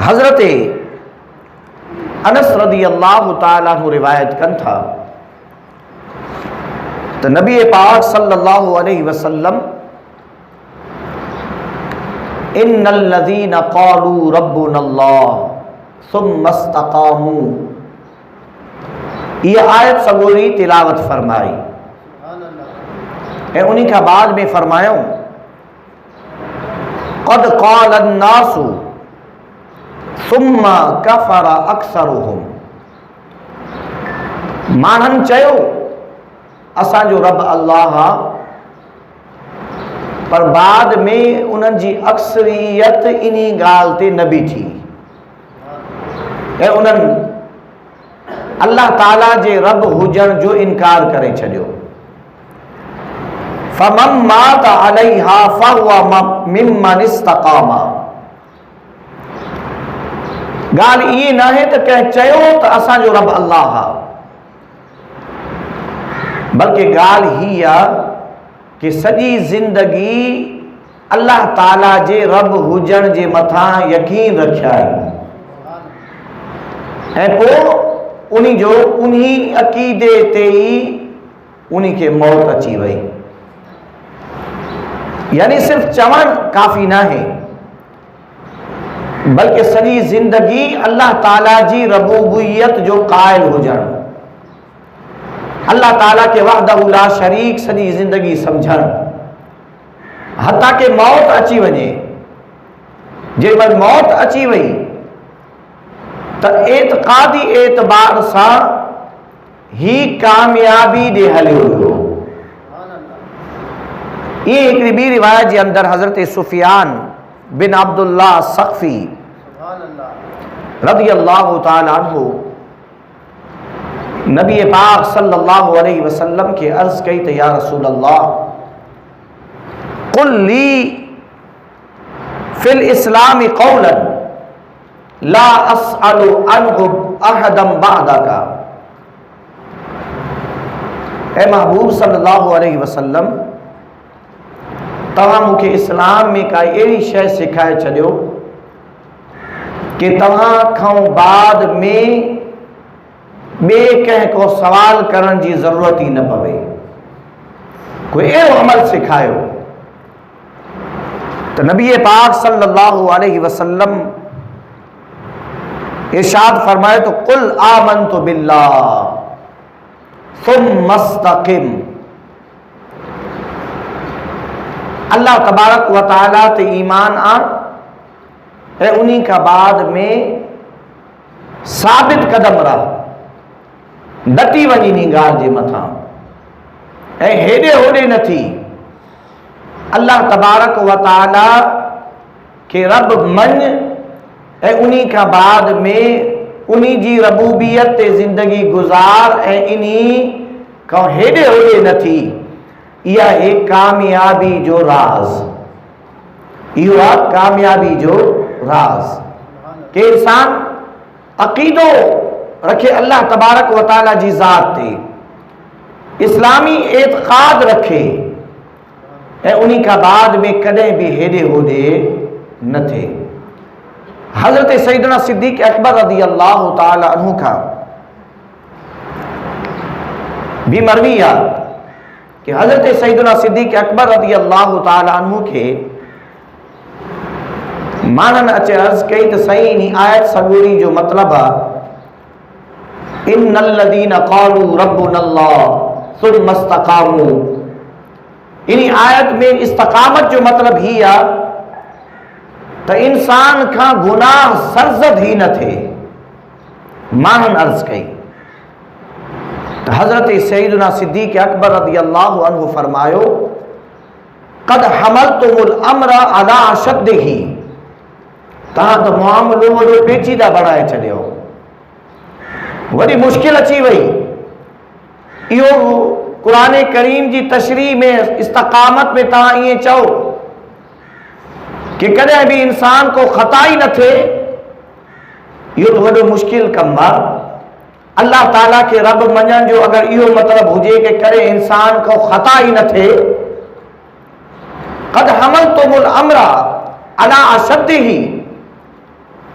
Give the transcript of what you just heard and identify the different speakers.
Speaker 1: حضرت انس رضی اللہ تعالیٰ عنہ روایت کن تھا تو نبی پاک صلی اللہ علیہ وسلم ان الذین قالوا ربنا اللہ ثم استقاموا، یہ آیت سگوری تلاوت فرمائی اے انہی کا بعد میں فرمایا قد قال الناس ثم کفر اکثرهم، مانن چیو اساں جو رب اللہ پر بعد میں انہن جی اکثریت انہی گالتے نبی تھی اے انہن اللہ تعالیٰ جے رب حجن جو انکار کرے چھڑیو فمن مات علیہا فہو ممن استقام، گال یہ نہ ہے تو کہہ چیو تو اساں جو رب اللہ بلکہ گال ہی کہ سجی زندگی اللہ تعالیٰ جے رب حجن جے متھاں یقین رکھیا ہے پو انہی جو انہی عقیدے تے ہی انہی کے موت اچی وئی، یعنی صرف چون کافی نہ ہے بلکہ سجی زندگی اللہ تعالیٰ جی ربوبیت جو قائل ہو جان، اللہ تعالیٰ کے وحدہ لا شریک سجی زندگی سمجھن، حتیٰ کہ موت اچی وجے جے بعد موت اچی وئی تو اعتقادی اعتبار سا ہی کامیابی دے ہلے ہوئے۔ یہ ایک بھی روایت جی اندر حضرت سفیان بن عبداللہ سقفی رضی اللہ تعالیٰ عنہ نبی پاک صلی اللہ علیہ وسلم کے عرض کی تو یا رسول اللہ قل لی فی الاسلام قولا لا اسأل عنہ احدا بعدک، اے محبوب صلی اللہ علیہ وسلم تمہاں مکھے اسلام میں کا ایڑی شے سکھائے چھڑیو کہ تمہاں کھاؤں بعد میں بے کہیں کو سوال کرن جی ضرورت ہی نہ پوے، کوئی ایڑو عمل سکھائیو تو نبی پاک صلی اللہ علیہ وسلم ارشاد فرمائے تو قل آمنت باللہ ثم استقم، اللہ تبارک و تعالیٰ تے ایمان آن اے انہی کا بعد میں ثابت قدم رہا ڈٹی ونی نی گال جے متھاں اے ہیڈے ہوڈے نہ تھی، اللہ تبارک و تعالیٰ کے رب من اے انہی کا بعد میں انہی جی ربوبیت تے زندگی گزار اے انہی کا ہیڈے ہوڈے نہ تھی، یہ ایک کامیابی جو راز، یہ کامیابی جو راز کہ انسان عقیدو رکھے اللہ تبارک و تعالیٰ جی ذات تے اسلامی اعتقاد رکھے اے انہی کا بعد میں کدیں بھی ہیڈے ہوڈے نہ تھے۔ حضرت سیدنا صدیق اکبر رضی اللہ تعالی عنہ کا بھی مرویہ کہ حضرت سیدنا صدیق اکبر رضی اللہ تعالی عنہ کے مانن اچھے عرض کئی تو صحیح نہیں آیت سگوری جو مطلب ان الذین قالوا ربنا اللہ ثم استقاموا، انہی آیت میں استقامت جو مطلب ہی تو انسان کا گناہ سرزد ہی نہ تھے، مانن عرض کئی تو حضرت سیدنا صدیق اکبر رضی اللہ عنہ فرمایو قد حملتم الامر علی اشدہ، تہاں تو معاملو وڈو پیچیدہ بڑھائے چھڑے ہو، وڈی مشکل اچی وئی، یہ قرآن کریم جی تشریح میں استقامت میں تہاں یہ چاہو کہ کدے بھی انسان کو خطا ہی نہ تھے، یہ تو وڈو مشکل کم با، اللہ تعالیٰ کے رب منجن جو اگر یہ مطلب ہوجے کہ کرے انسان کو خطا ہی نہ تھے، قد حملتم الامر علی اشدہ،